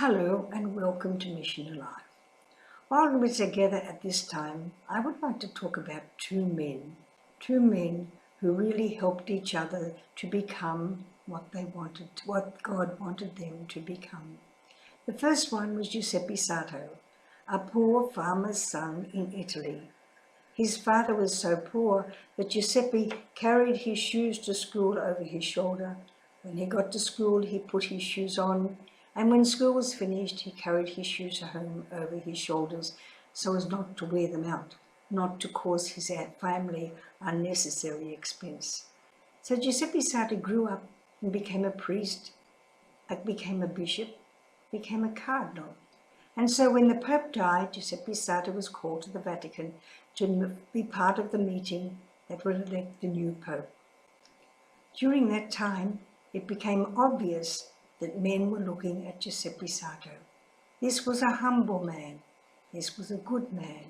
Hello and welcome to Mission Alive. While we're together at this time, I would like to talk about two men who really helped each other to become what God wanted them to become. The first one was Giuseppe Sarto, a poor farmer's son in Italy. His father was so poor that Giuseppe carried his shoes to school over his shoulder. When he got to school, he put his shoes on, and when school was finished, he carried his shoes home over his shoulders so as not to wear them out, not to cause his family unnecessary expense. So Giuseppe Sarto grew up and became a priest, became a bishop, became a cardinal. And so when the Pope died, Giuseppe Sarto was called to the Vatican to be part of the meeting that would elect the new Pope. During that time, it became obvious that men were looking at Giuseppe Sarto. This was a humble man. This was a good man.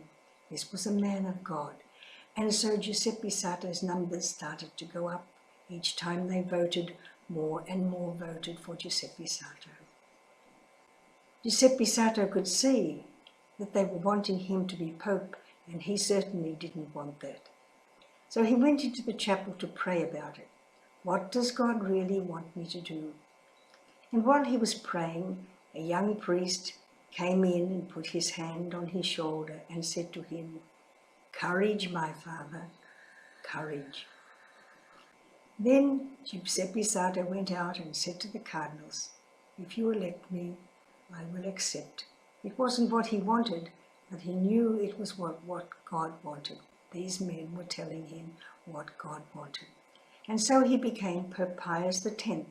This was a man of God. And so Giuseppe Sarto's numbers started to go up. Each time they voted, more and more voted for Giuseppe Sarto. Giuseppe Sarto could see that they were wanting him to be Pope, and he certainly didn't want that. So he went into the chapel to pray about it. What does God really want me to do? And while he was praying, a young priest came in and put his hand on his shoulder and said to him, "Courage, my father, courage." Then Giuseppe Sarto went out and said to the cardinals, "If you elect me, I will accept." It wasn't what he wanted, but he knew it was what God wanted. These men were telling him what God wanted. And so he became Pope Pius X,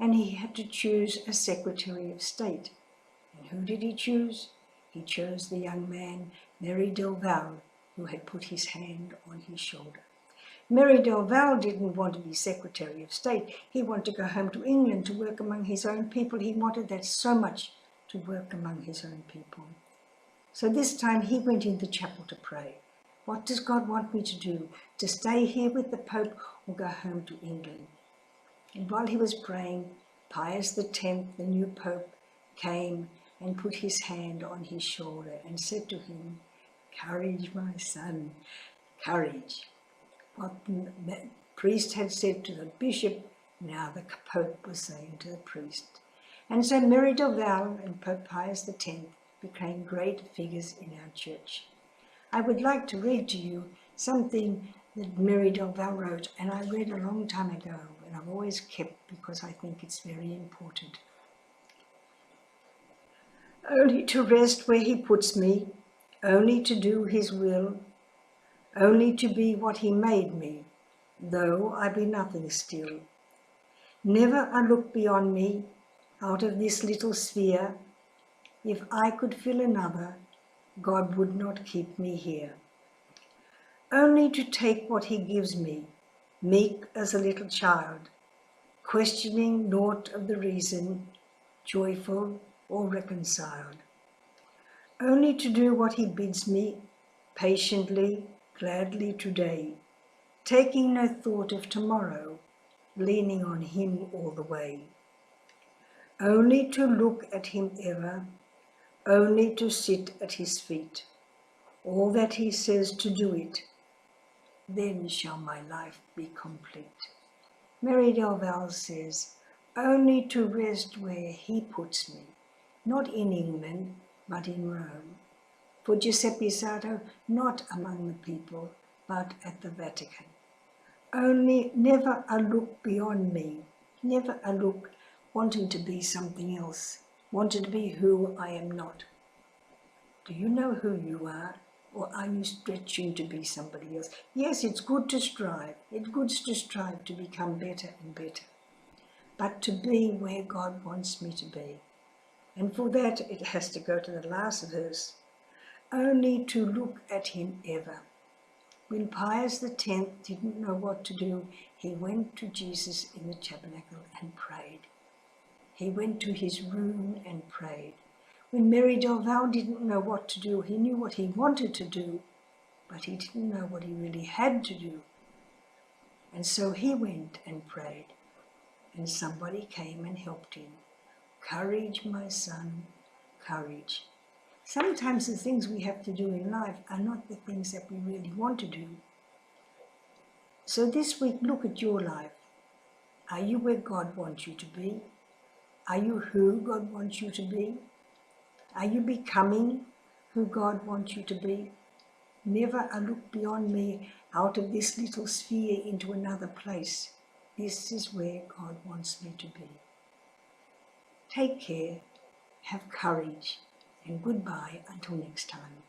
and he had to choose a Secretary of State. And who did he choose? He chose the young man, Merry del Val, who had put his hand on his shoulder. Merry del Val didn't want to be Secretary of State. He wanted to go home to England to work among his own people. He wanted that so much, to work among his own people. So this time he went in the chapel to pray. What does God want me to do? To stay here with the Pope or go home to England? And while he was praying, Pius X, the new Pope, came and put his hand on his shoulder and said to him, "Courage, my son, courage." What the priest had said to the bishop, now the Pope was saying to the priest. And so Merry del Val and Pope Pius X became great figures in our church. I would like to read to you something that Merry del Val wrote, and I read a long time ago, and I've always kept because I think it's very important. "Only to rest where he puts me, only to do his will, only to be what he made me, though I be nothing still. Never a look beyond me, out of this little sphere. If I could fill another, God would not keep me here. Only to take what he gives me, meek as a little child, questioning naught of the reason, joyful or reconciled. Only to do what he bids me, patiently, gladly today, taking no thought of tomorrow, leaning on him all the way. Only to look at him ever, only to sit at his feet, all that he says to do it, then shall my life be complete." Merry del Val says, only to rest where he puts me, not in England, but in Rome. For Giuseppe Sarto, not among the people, but at the Vatican. Only never a look beyond me, never a look wanting to be something else, wanting to be who I am not. Do you know who you are? Or are you stretching to be somebody else? Yes, it's good to strive. It's good to strive to become better and better. But to be where God wants me to be. And for that, it has to go to the last verse. Only to look at him ever. When Pius X didn't know what to do, he went to Jesus in the tabernacle and prayed. He went to his room and prayed. When Merry del Val didn't know what to do, he knew what he wanted to do, but he didn't know what he really had to do. And so he went and prayed, and somebody came and helped him. Courage, my son, courage. Sometimes the things we have to do in life are not the things that we really want to do. So this week, look at your life. Are you where God wants you to be? Are you who God wants you to be? Are you becoming who God wants you to be? Never a look beyond me, out of this little sphere into another place. This is where God wants me to be. Take care, have courage, and goodbye until next time.